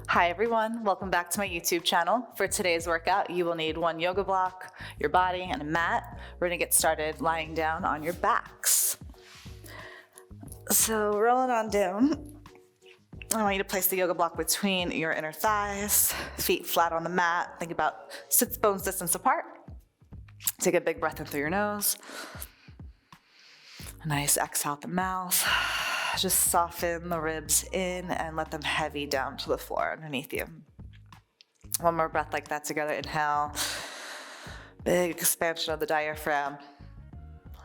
Hi everyone, welcome back to my YouTube channel. For today's workout, you will need one yoga block, your body, and a mat. We're gonna get started lying down on your backs. So rolling on down, I want you to place the yoga block between your inner thighs, feet flat on the mat. Think about sits bones distance apart. Take a big breath in through your nose. A nice exhale out the mouth. Just soften the ribs in and let them heavy down to the floor underneath you. One more breath like that together. Inhale. Big expansion of the diaphragm.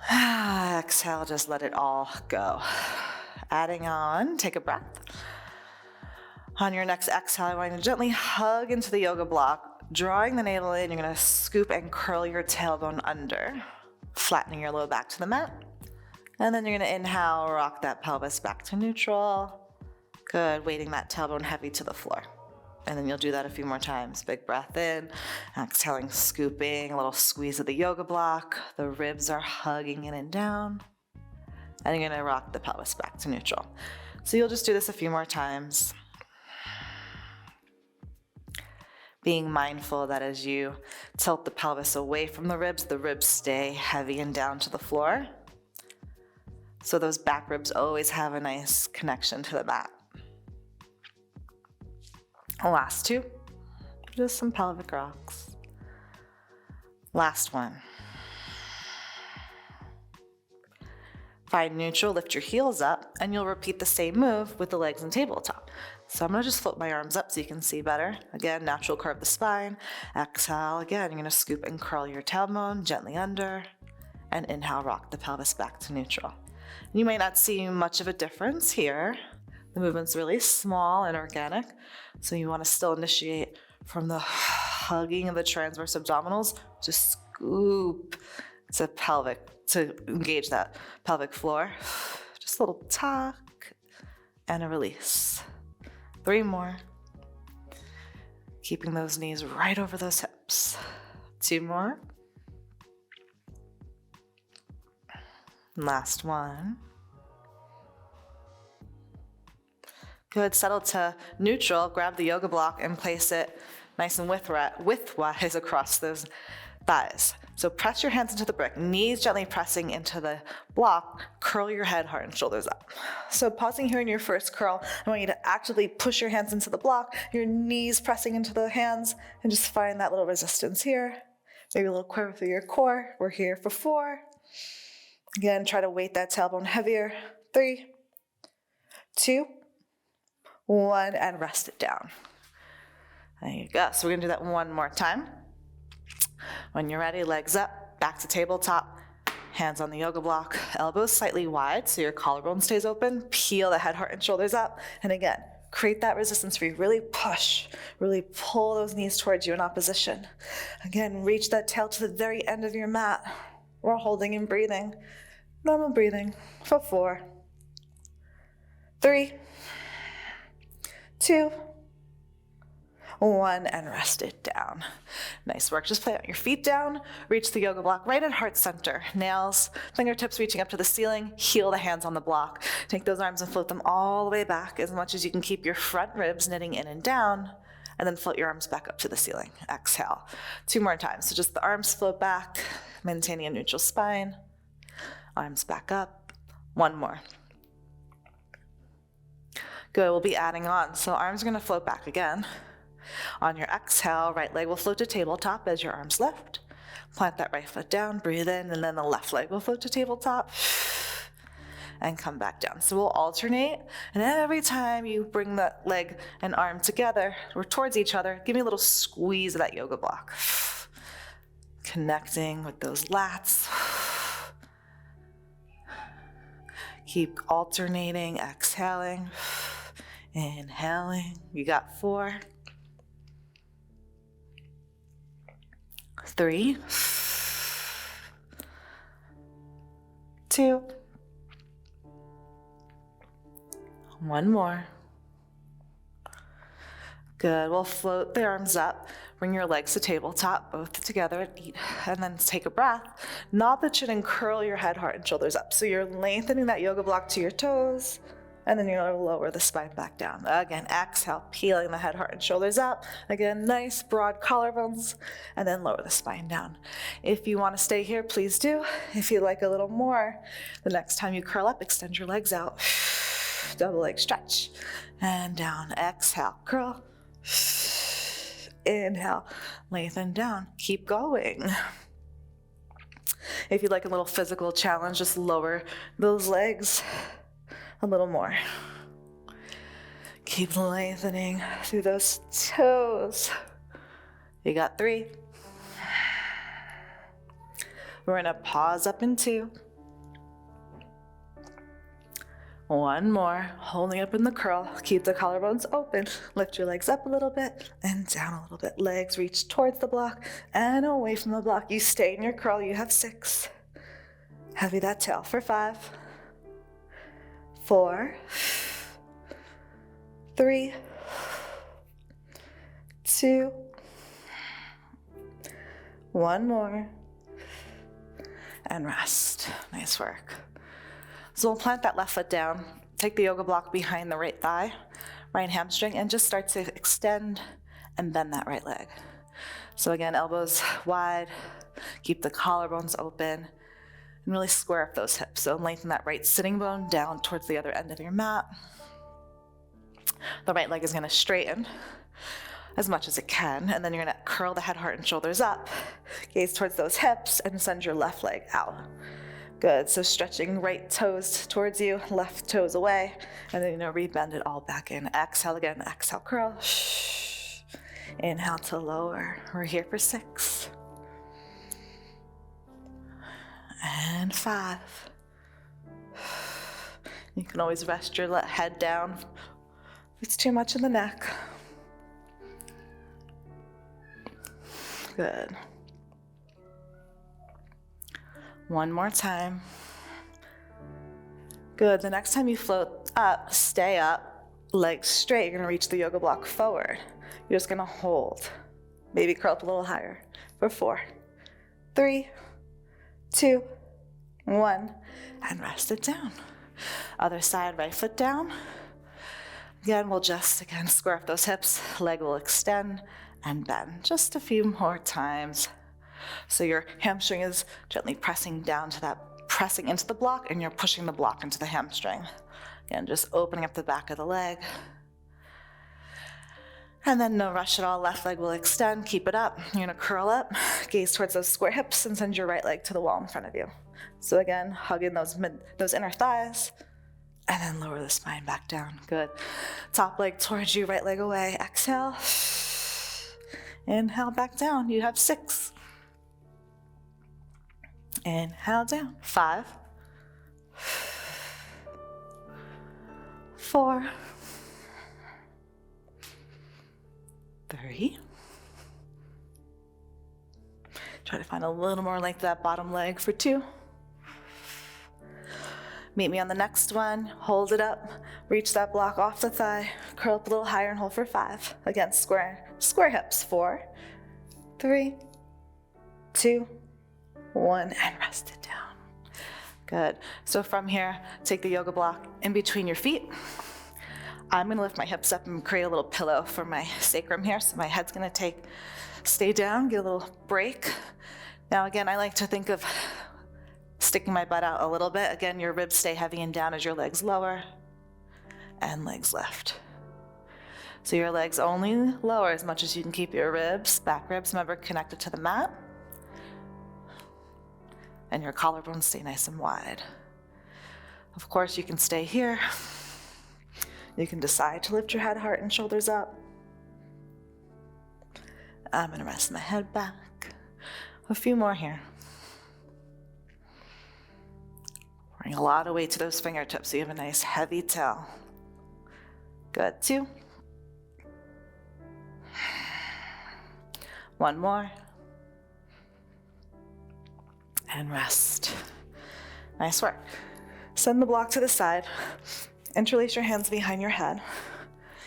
Exhale, just let it all go. Adding on, take a breath. On your next exhale, I want you to gently hug into the yoga block. Drawing the navel in, you're gonna scoop and curl your tailbone under, flattening your low back to the mat. And then you're gonna inhale, rock that pelvis back to neutral. Good, weighting that tailbone heavy to the floor. And then you'll do that a few more times. Big breath in, exhaling, scooping, a little squeeze of the yoga block. The ribs are hugging in and down. And you're gonna rock the pelvis back to neutral. So you'll just do this a few more times. Being mindful that as you tilt the pelvis away from the ribs stay heavy and down to the floor. So those back ribs always have a nice connection to the mat. Last two, just some pelvic rocks. Last one. Find neutral, lift your heels up, and you'll repeat the same move with the legs and tabletop. So I'm gonna just float my arms up so you can see better. Again, natural curve the spine. Exhale, again, you're gonna scoop and curl your tailbone gently under, and inhale, rock the pelvis back to neutral. You might not see much of a difference here. The movement's really small and organic, so you want to still initiate from the hugging of the transverse abdominals to scoop to pelvic, to engage that pelvic floor. Just a little tuck and a release. 3 more. Keeping those knees right over those hips. 2 more. Last one. Good, settle to neutral, grab the yoga block and place it nice and widthwise across those thighs. So press your hands into the brick, knees gently pressing into the block, curl your head, heart and shoulders up. So pausing here in your first curl, I want you to actively push your hands into the block, your knees pressing into the hands, and just find that little resistance here. Maybe a little quiver through your core. We're here for 4. Again, try to weight that tailbone heavier. 3, 2, 1, and rest it down. There you go. So we're gonna do that one more time. When you're ready, legs up, back to tabletop, hands on the yoga block, elbows slightly wide so your collarbone stays open, peel the head, heart, and shoulders up, and again, create that resistance where you really push, really pull those knees towards you in opposition. Again, reach that tail to the very end of your mat. We're holding and breathing. Normal breathing for 4, 3, 2, 1, and rest it down. Nice work. Just plant your feet down, reach the yoga block right at heart center. Nails, fingertips reaching up to the ceiling, heel the hands on the block. Take those arms and float them all the way back as much as you can keep your front ribs knitting in and down, and then float your arms back up to the ceiling. Exhale. 2 more times. So just the arms float back, maintaining a neutral spine. Arms back up. 1 more. Good, we'll be adding on. So arms are gonna float back again. On your exhale, right leg will float to tabletop as your arms lift. Plant that right foot down, breathe in, and then the left leg will float to tabletop and come back down. So we'll alternate, and every time you bring that leg and arm together or towards each other, give me a little squeeze of that yoga block. Connecting with those lats. Keep alternating, exhaling, inhaling. You got 4, 3, 2, 1 more. Good, we'll float the arms up, bring your legs to tabletop, both together, and then take a breath. Nod the chin and curl your head, heart, and shoulders up. So you're lengthening that yoga block to your toes, and then you're gonna lower the spine back down. Again, exhale, peeling the head, heart, and shoulders up. Again, nice broad collarbones, and then lower the spine down. If you wanna stay here, please do. If you'd like a little more, the next time you curl up, extend your legs out. Double leg stretch, and down. Exhale, curl. Inhale, lengthen down. Keep going. If you'd like a little physical challenge, just lower those legs a little more. Keep lengthening through those toes. You got 3. We're gonna pause up in 2. 1 more, holding up in the curl. Keep the collarbones open. Lift your legs up a little bit and down a little bit. Legs reach towards the block and away from the block. You stay in your curl. You have 6. Heavy that tail for 5, 4, 3, 2, 1 more, and rest. Nice work. So we'll plant that left foot down, take the yoga block behind the right thigh, right hamstring, and just start to extend and bend that right leg. So again, elbows wide, keep the collarbones open, and really square up those hips. So lengthen that right sitting bone down towards the other end of your mat. The right leg is gonna straighten as much as it can, and then you're gonna curl the head, heart, and shoulders up, gaze towards those hips, and send your left leg out. Good, so stretching right toes towards you, left toes away, and then rebend it all back in. Exhale again, exhale, curl. Inhale to lower. We're here for 6. And 5. You can always rest your head down if it's too much in the neck. Good. 1 more time. Good, the next time you float up, stay up, legs straight. You're gonna reach the yoga block forward. You're just gonna hold. Maybe curl up a little higher for 4, 3, 2, 1, and rest it down. Other side, right foot down. Again, we'll just, square up those hips. Leg will extend and bend. Just a few more times. So your hamstring is gently pressing down to that, pressing into the block, and you're pushing the block into the hamstring. Again, just opening up the back of the leg. And then no rush at all, left leg will extend, keep it up. You're gonna curl up, gaze towards those square hips, and send your right leg to the wall in front of you. So again, hugging those inner thighs, and then lower the spine back down. Good. Top leg towards you, right leg away. Exhale. Inhale back down. You have 6. Inhale down. 5, 4, 3. Try to find a little more length of that bottom leg for 2. Meet me on the next one. Hold it up. Reach that block off the thigh. Curl up a little higher and hold for 5. Again, square hips. 4, 3, 2, 1, and rest it down. Good. So from here, take the yoga block in between your feet. I'm gonna lift my hips up and create a little pillow for my sacrum here. So my head's gonna stay down, get a little break. Now again, I like to think of sticking my butt out a little bit. Again, your ribs stay heavy and down as your legs lower and legs lift. So your legs only lower as much as you can keep your ribs, back ribs, remember, connected to the mat. And your collarbones stay nice and wide. Of course, you can stay here. You can decide to lift your head, heart, and shoulders up. I'm gonna rest my head back. A few more here. Bring a lot of weight to those fingertips so you have a nice heavy tail. Good, 2. 1 more. And rest. Nice work. Send the block to the side. Interlace your hands behind your head.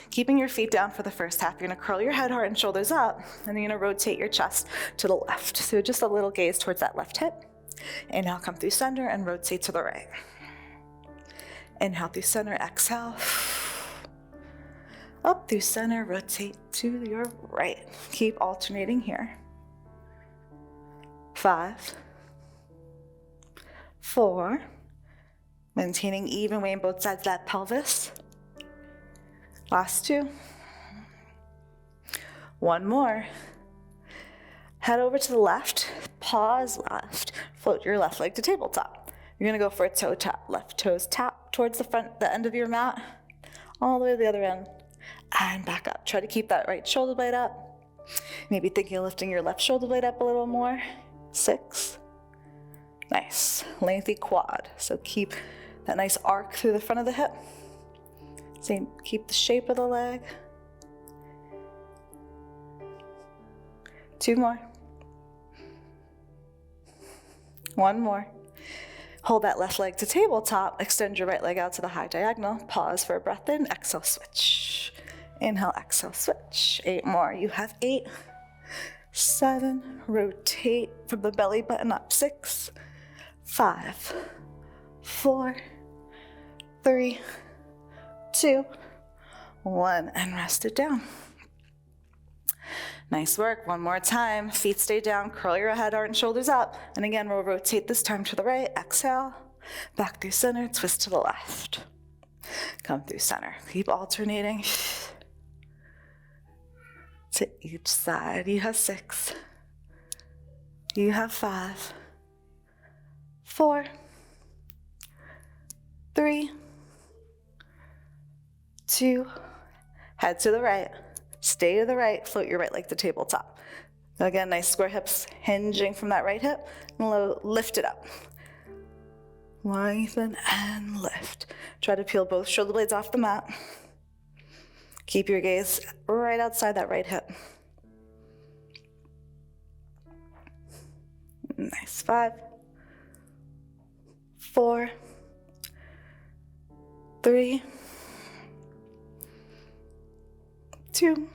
Keeping your feet down for the first half, you're gonna curl your head, heart, and shoulders up, and then you're gonna rotate your chest to the left. So just a little gaze towards that left hip. Inhale, come through center and rotate to the right. Inhale through center, exhale. Up through center, rotate to your right. Keep alternating here. 5, 4, maintaining even weight in both sides of that pelvis. Last 2. 1 more. Head over to the left, pause left, float your left leg to tabletop. You're gonna go for a toe tap. Left toes tap towards the end of your mat, all the way to the other end, and back up. Try to keep that right shoulder blade up. Maybe thinking of lifting your left shoulder blade up a little more. 6. Nice, lengthy quad. So keep that nice arc through the front of the hip. Same, keep the shape of the leg. 2 more. 1 more. Hold that left leg to tabletop. Extend your right leg out to the high diagonal. Pause for a breath in. Exhale, switch. Inhale, exhale, switch. 8 more. You have 8. 7. Rotate from the belly button up. 6, 5, 4, 3, 2, 1. And rest it down. Nice work. 1 more time. Feet stay down. Curl your head, heart, and shoulders up. And again, we'll rotate this time to the right. Exhale. Back through center. Twist to the left. Come through center. Keep alternating to each side. You have 6. You have 5, 4, 3, 2. Head to the right. Stay to the right, float your right leg to tabletop. Again, nice square hips hinging from that right hip, and lift it up. Lengthen and lift. Try to peel both shoulder blades off the mat. Keep your gaze right outside that right hip. Nice. 5, 4, 3, 2.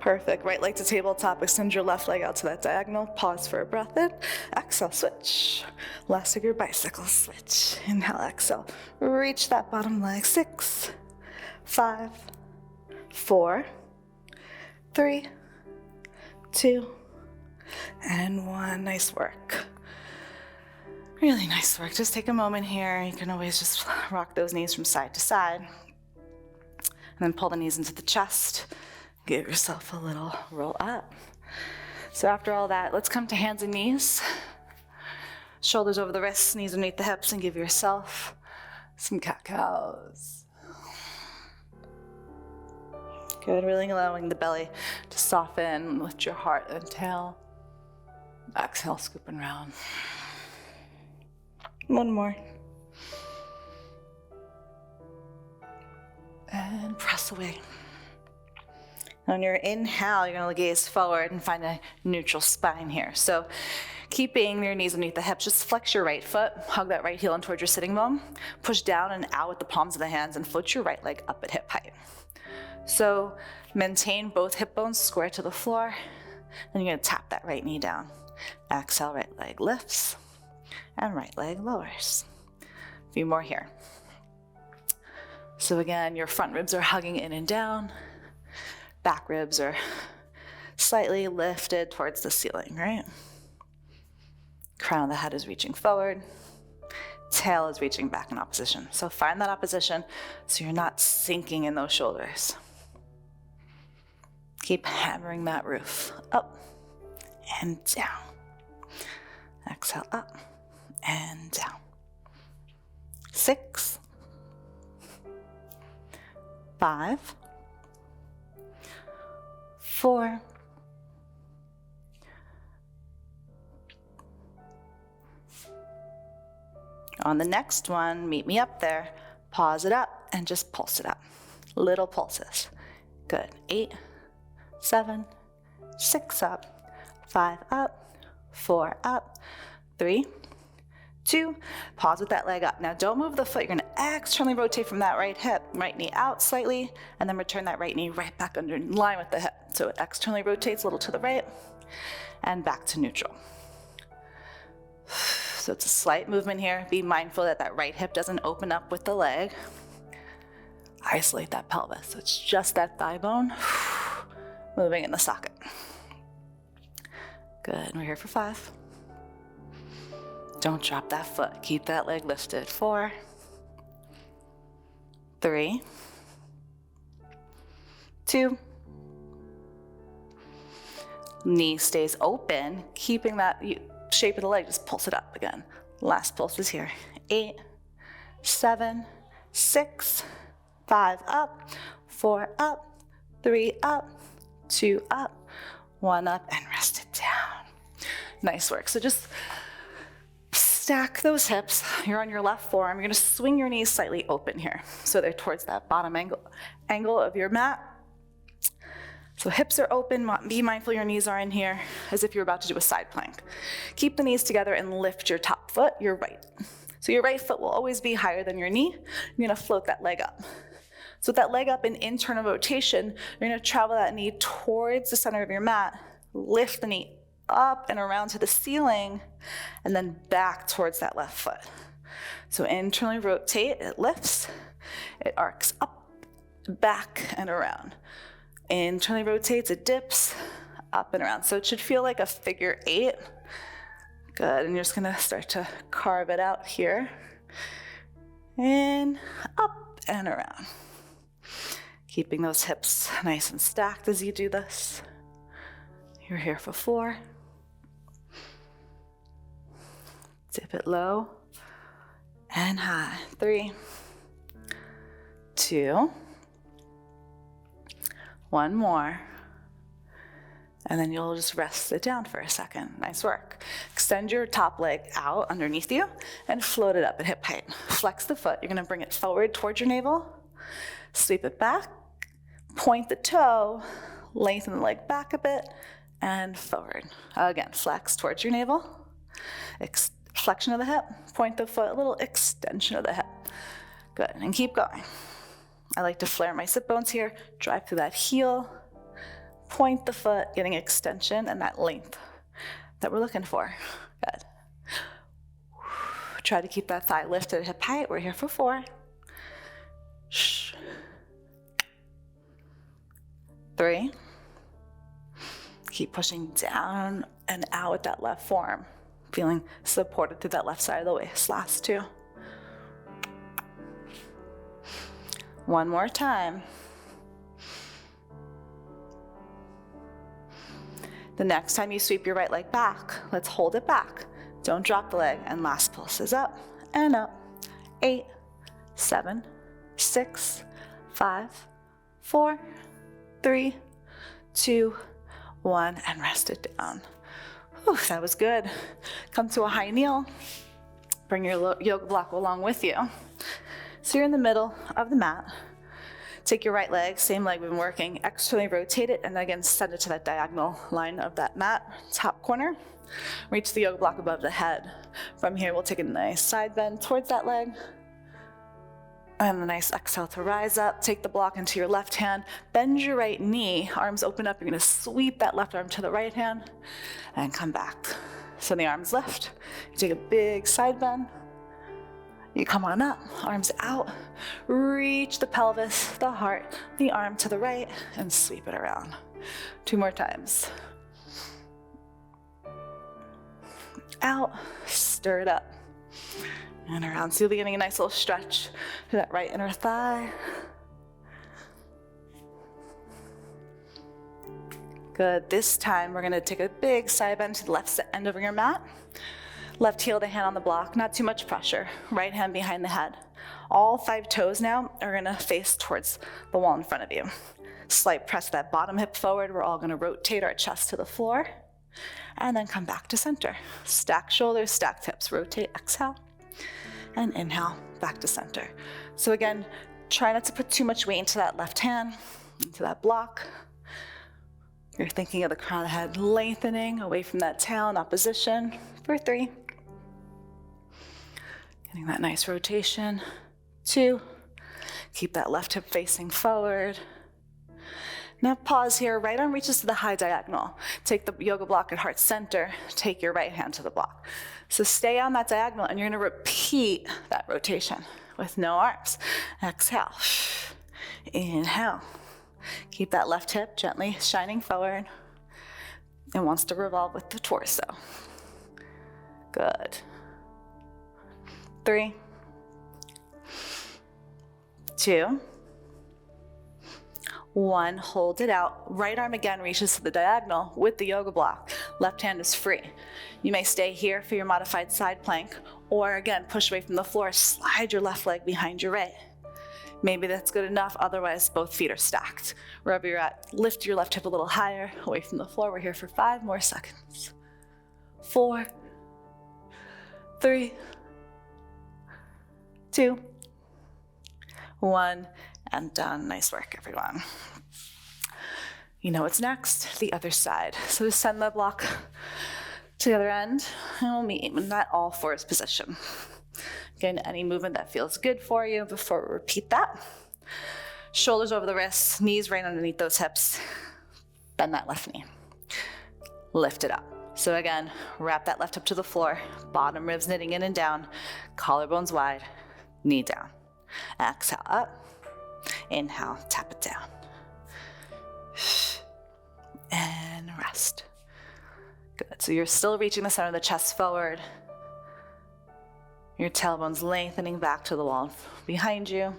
Perfect. Right leg to tabletop. Extend your left leg out to that diagonal. Pause for a breath in. Exhale, switch. Last of your bicycle, switch. Inhale, exhale. Reach that bottom leg. 6, 5, 4, 3, 2, and 1. Nice work. Really nice work. Just take a moment here. You can always just rock those knees from side to side. And then pull the knees into the chest. Give yourself a little roll up. So after all that, let's come to hands and knees. Shoulders over the wrists, knees underneath the hips, and give yourself some cat-cows. Good, really allowing the belly to soften. Lift your heart and tail. Exhale, scooping round. 1 more. And press away. On your inhale, you're gonna gaze forward and find a neutral spine here. So keeping your knees underneath the hips, just flex your right foot, hug that right heel in towards your sitting bone, push down and out with the palms of the hands, and float your right leg up at hip height. So maintain both hip bones square to the floor, and you're gonna tap that right knee down. Exhale, right leg lifts, and right leg lowers. A few more here. So again, your front ribs are hugging in and down. Back ribs are slightly lifted towards the ceiling, right? Crown of the head is reaching forward. Tail is reaching back in opposition. So find that opposition so you're not sinking in those shoulders. Keep hammering that roof. Up and down. Exhale, up and down. 6, 5, 4, 3. On the next one, meet me up there. Pause it up and just pulse it up. Little pulses. Good. 8, 7, 6 up, 5 up, 4 up, 3, 2. Pause with that leg up. Now don't move the foot. You're gonna externally rotate from that right hip, right knee out slightly, and then return that right knee right back under in line with the hip. So it externally rotates a little to the right and back to neutral. So it's a slight movement here. Be mindful that that right hip doesn't open up with the leg. Isolate that pelvis. So it's just that thigh bone moving in the socket. Good. We're here for 5. Don't drop that foot. Keep that leg lifted. 4, 3, 2. Knee stays open, keeping that shape of the leg. Just pulse it up again. Last pulse is here. 8, 7, 6, 5 up, 4 up, 3 up, 2 up, 1 up, and rest it down. Nice work. So just stack those hips. You're on your left forearm. You're going to swing your knees slightly open here, so they're towards that bottom angle of your mat. So hips are open. Be mindful your knees are in here, as if you're about to do a side plank. Keep the knees together and lift your top foot, your right. So your right foot will always be higher than your knee. You're going to float that leg up. So with that leg up in internal rotation, you're going to travel that knee towards the center of your mat, lift the knee up and around to the ceiling, and then back towards that left foot. So internally rotate, it lifts, it arcs up, back, and around. Internally rotates, it dips, up and around. So it should feel like a figure 8. Good, and you're just gonna start to carve it out here. And up and around. Keeping those hips nice and stacked as you do this. You're here for 4. Dip it low and high. 3, 2, 1 more. And then you'll just rest it down for a second. Nice work. Extend your top leg out underneath you and float it up at hip height. Flex the foot. You're going to bring it forward towards your navel. Sweep it back. Point the toe. Lengthen the leg back a bit and forward. Again, flex towards your navel. Flexion of the hip. Point the foot. A little extension of the hip. Good. And keep going. I like to flare my sit bones here. Drive through that heel. Point the foot, getting extension and that length that we're looking for. Good. Try to keep that thigh lifted at hip height. We're here for 4. 3. Keep pushing down and out with that left forearm, feeling supported through that left side of the waist. Last 2. 1 more time. The next time you sweep your right leg back, let's hold it back. Don't drop the leg. And last pulse is up and up. 8, 7, 6, 5, 4, 3, 2, 1, and rest it down. Whew, that was good. Come to a high kneel. Bring your yoga block along with you. So you're in the middle of the mat. Take your right leg, same leg we've been working, externally rotate it, and again send it to that diagonal line of that mat, top corner. Reach the yoga block above the head. From here, we'll take a nice side bend towards that leg. And a nice exhale to rise up. Take the block into your left hand. Bend your right knee, arms open up. You're gonna sweep that left arm to the right hand and come back. So the arms lift. You take a big side bend. You come on up, arms out, reach the pelvis, the heart, the arm to the right, and sweep it around. 2 more times. Out, stir it up, and around. So you'll be getting a nice little stretch to that right inner thigh. Good. This time, we're gonna take a big side bend to the left end of your mat. Left heel to hand on the block, not too much pressure. Right hand behind the head. All 5 toes now are gonna face towards the wall in front of you. Slight press that bottom hip forward. We're all gonna rotate our chest to the floor and then come back to center. Stack shoulders, stacked hips. Rotate, exhale, and inhale, back to center. So again, try not to put too much weight into that left hand, into that block. You're thinking of the crown of the head lengthening away from that tail in opposition for 3. Getting that nice rotation. 2. Keep that left hip facing forward. Now pause here, right arm reaches to the high diagonal. Take the yoga block at heart center, take your right hand to the block. So stay on that diagonal and you're gonna repeat that rotation with no arms. Exhale, inhale. Keep that left hip gently shining forward. It wants to revolve with the torso. Good. 3, 2, 1, hold it out. Right arm again reaches to the diagonal with the yoga block. Left hand is free. You may stay here for your modified side plank, or again, push away from the floor, slide your left leg behind your right. Maybe that's good enough, otherwise both feet are stacked. Wherever you're at, lift your left hip a little higher, away from the floor. We're here for 5 more seconds. 4, 3, 2, 1, and done. Nice work, everyone. You know what's next? The other side. So just send the block to the other end, and we'll meet in that all fours position. Again, any movement that feels good for you before we repeat that. Shoulders over the wrists, knees right underneath those hips. Bend that left knee. Lift it up. So again, wrap that left hip to the floor, bottom ribs knitting in and down, collarbones wide, knee down. Exhale up, inhale, tap it down. And rest. Good, so you're still reaching the center of the chest forward. Your tailbone's lengthening back to the wall behind you.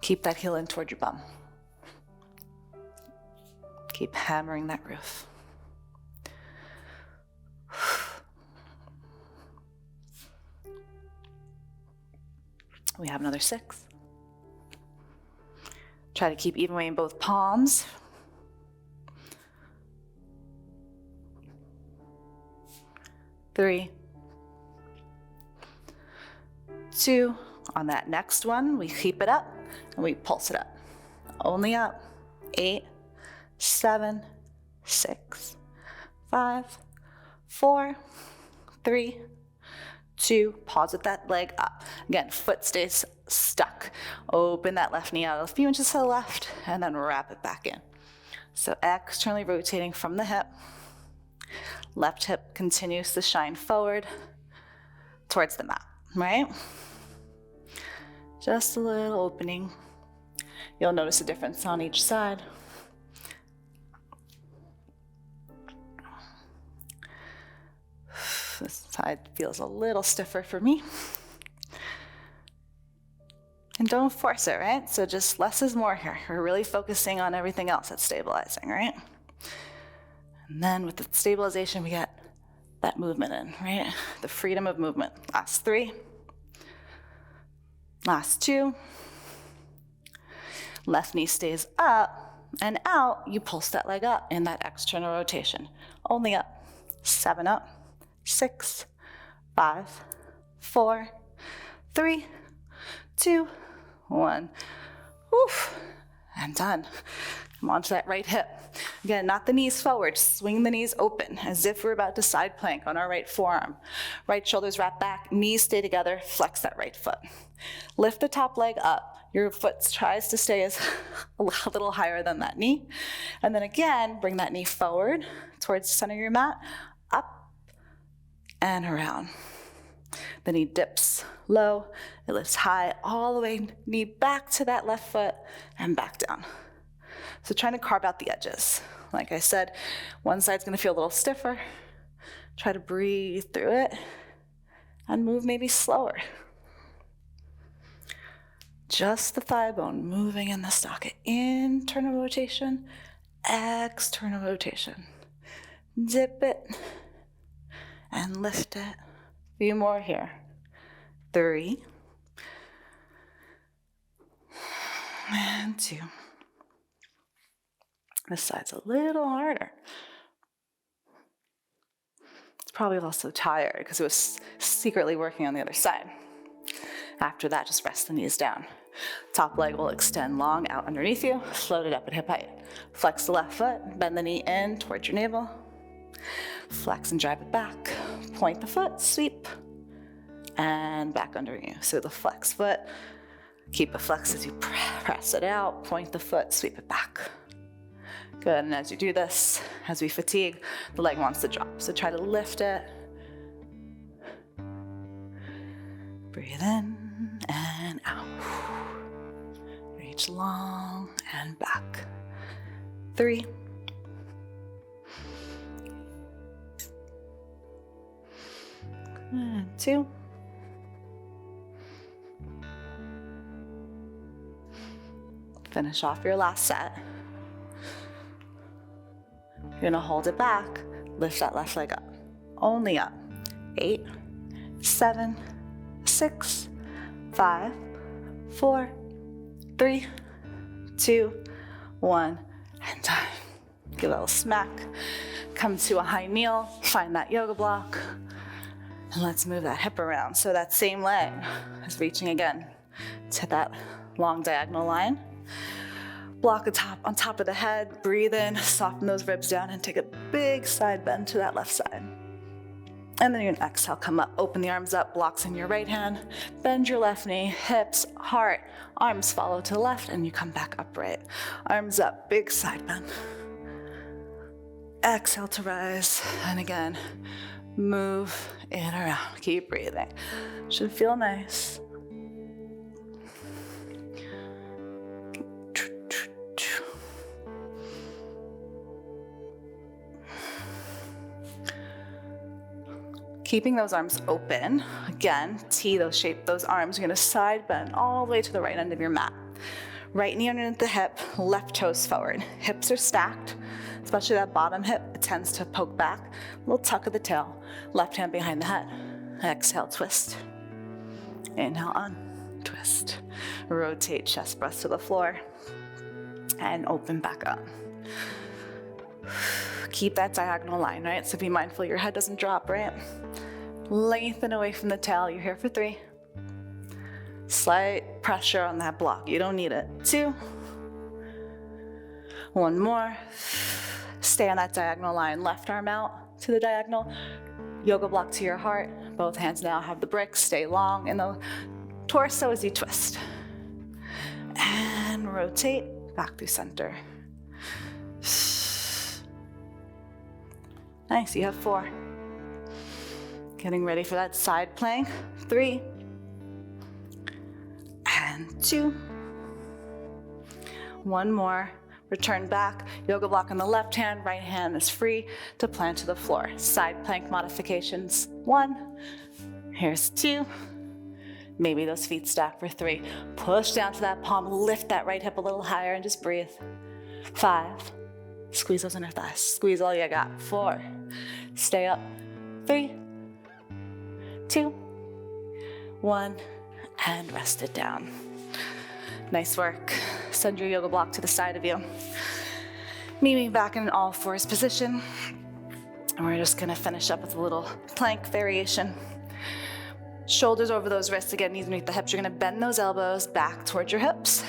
Keep that heel in toward your bum. Keep hammering that roof. We have another 6. Try to keep even weight in both palms. 3, 2, on that next one, we keep it up and we pulse it up. Only up. 8, 7, 6, 5, 4, 3, 2, pause with that leg up. Again, foot stays stuck. Open that left knee out a few inches to the left and then wrap it back in. So externally rotating from the hip. Left hip continues to shine forward towards the mat, right? Just a little opening. You'll notice a difference on each side. This side feels a little stiffer for me. And don't force it, right? So just less is more here. We're really focusing on everything else that's stabilizing, right? And then with the stabilization, we get that movement in, right? The freedom of movement. Last 3. Last 2. Left knee stays up and out. You pulse that leg up in that external rotation. Only up. 7 up. 6, 5, 4, 3, 2, 1. Woof. And done. Come on to that right hip. Again, not the knees forward, swing the knees open as if we're about to side plank on our right forearm. Right shoulders wrap back, knees stay together, flex that right foot. Lift the top leg up. Your foot tries to stay as a little higher than that knee. And then again, bring that knee forward towards the center of your mat, up and around. The knee dips low, it lifts high, all the way, knee back to that left foot and back down. So trying to carve out the edges. Like I said, one side's gonna feel a little stiffer. Try to breathe through it and move maybe slower. Just the thigh bone moving in the socket. Internal rotation, external rotation. Dip it and lift it. A few more here. 3 and 2. This side's a little harder. It's probably also tired because it was secretly working on the other side. After that, just rest the knees down. Top leg will extend long out underneath you, float it up at hip height. Flex the left foot, bend the knee in towards your navel. Flex and drive it back. Point the foot, sweep, and back under you. So the flex foot Keep it flexed as you press it out, point the foot, sweep it back. Good, and as you do this, as we fatigue, the leg wants to drop. So try to lift it. Breathe in and out. Reach long and back. 3. 2. Finish off your last set. You're gonna hold it back, lift that left leg up, only up. 8, 7, 6, 5, 4, 3, 2, 1, and time. Give a little smack. Come to a high kneel, find that yoga block, and let's move that hip around. So that same leg is reaching again to that long diagonal line. Block on top of the head, breathe in, soften those ribs down, and take a big side bend to that left side. And then you're gonna exhale, come up, open the arms up, blocks in your right hand, bend your left knee, hips, heart, arms follow to the left, and you come back upright. Arms up, big side bend. Exhale to rise, and again, move in around, keep breathing. Should feel nice. Keeping those arms open, again, T those arms. You're gonna side bend all the way to the right end of your mat. Right knee underneath the hip, left toes forward. Hips are stacked, especially that bottom hip, it tends to poke back. A little tuck of the tail, left hand behind the head. Exhale, twist. Inhale, twist. Rotate chest press to the floor, and open back up. Keep that diagonal line, right? So be mindful your head doesn't drop, right? Lengthen away from the tail. You're here for 3. Slight pressure on that block. You don't need it. 2. 1 more. Stay on that diagonal line. Left arm out to the diagonal. Yoga block to your heart. Both hands now have the bricks. Stay long in the torso as you twist. And rotate back through center. Nice, you have 4. Getting ready for that side plank. 3. And 2. 1 more. Return back. Yoga block on the left hand. Right hand is free to plant to the floor. Side plank modifications. 1. Here's 2. Maybe those feet stack for 3. Push down to that palm. Lift that right hip a little higher and just breathe. 5. Squeeze those inner thighs. Squeeze all you got. 4. Stay up. 3, 2, 1, and rest it down. Nice work. Send your yoga block to the side of you. Meet me back in all fours position. And we're just gonna finish up with a little plank variation. Shoulders over those wrists, again, knees beneath the hips. You're gonna bend those elbows back towards your hips.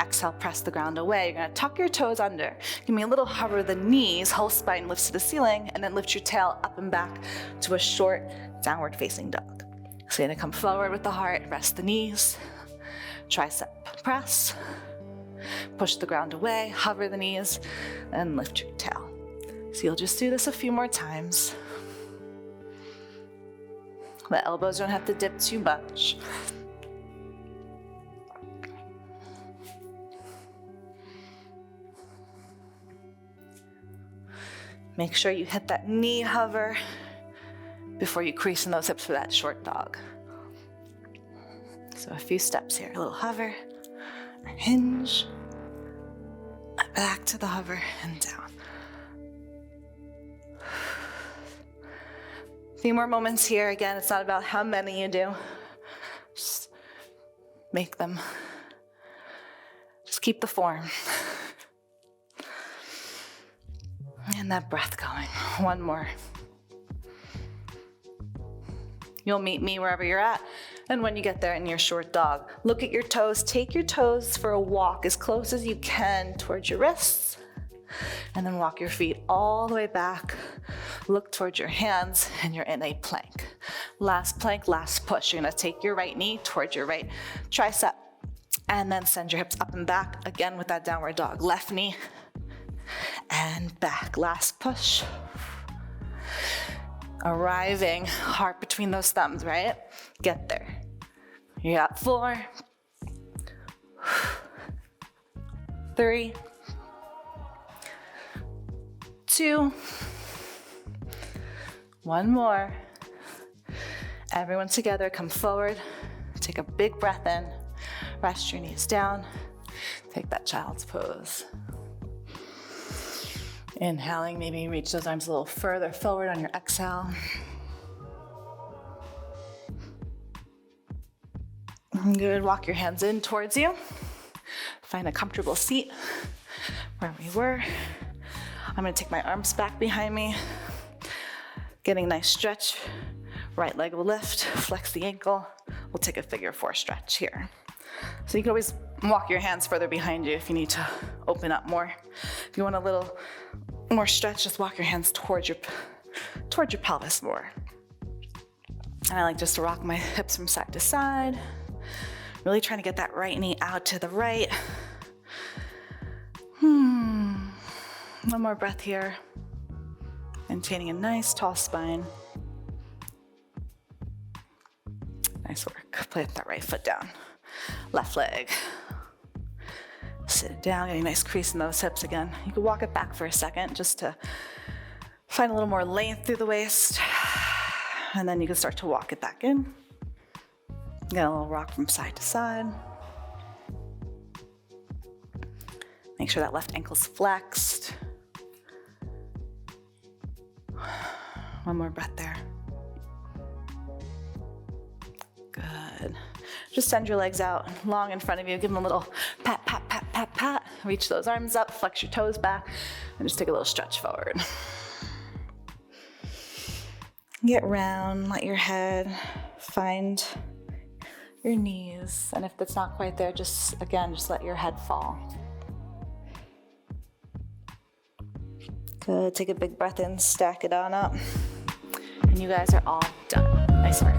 Exhale, press the ground away. You're gonna tuck your toes under. Give me a little hover of the knees, whole spine lifts to the ceiling, and then lift your tail up and back to a short downward facing dog. So you're gonna come forward with the heart, rest the knees, tricep press, push the ground away, hover the knees, and lift your tail. So you'll just do this a few more times. The elbows don't have to dip too much. Make sure you hit that knee hover before you crease in those hips for that short dog. So a few steps here. A little hover, hinge, back to the hover and down. A few more moments here. Again, it's not about how many you do. Just make them. Just keep the form. And that breath going. 1 more. You'll meet me wherever you're at. And when you get there in your short dog, look at your toes. Take your toes for a walk as close as you can towards your wrists. And then walk your feet all the way back. Look towards your hands and you're in a plank. Last plank, last push. You're gonna take your right knee towards your right tricep. And then send your hips up and back, again with that downward dog. Left knee and back. Last push. Arriving, heart between those thumbs, right? Get there. You got 4, 3, 2, 1 more. Everyone together, come forward. Take a big breath in. Rest your knees down. Take that child's pose. Inhaling, maybe reach those arms a little further forward on your exhale. Good, walk your hands in towards you. Find a comfortable seat where we were. I'm gonna take my arms back behind me. Getting a nice stretch. Right leg will lift, flex the ankle. We'll take a figure 4 stretch here. So you can always walk your hands further behind you if you need to open up more. If you want a little more stretch, just walk your hands towards your pelvis more. And I like just to rock my hips from side to side. Really trying to get that right knee out to the right. One more breath here. Maintaining a nice tall spine. Nice work. Plant that right foot down. Left leg. Sit it down, getting a nice crease in those hips again. You can walk it back for a second just to find a little more length through the waist. And then you can start to walk it back in. Get a little rock from side to side. Make sure that left ankle's flexed. One more breath there. Good. Just send your legs out long in front of you. Give them a little pat, pat, pat, pat, pat. Reach those arms up, flex your toes back, and just take a little stretch forward. Get round, let your head find your knees. And if that's not quite there, just let your head fall. Good, take a big breath in, stack it on up. And you guys are all done. Nice work.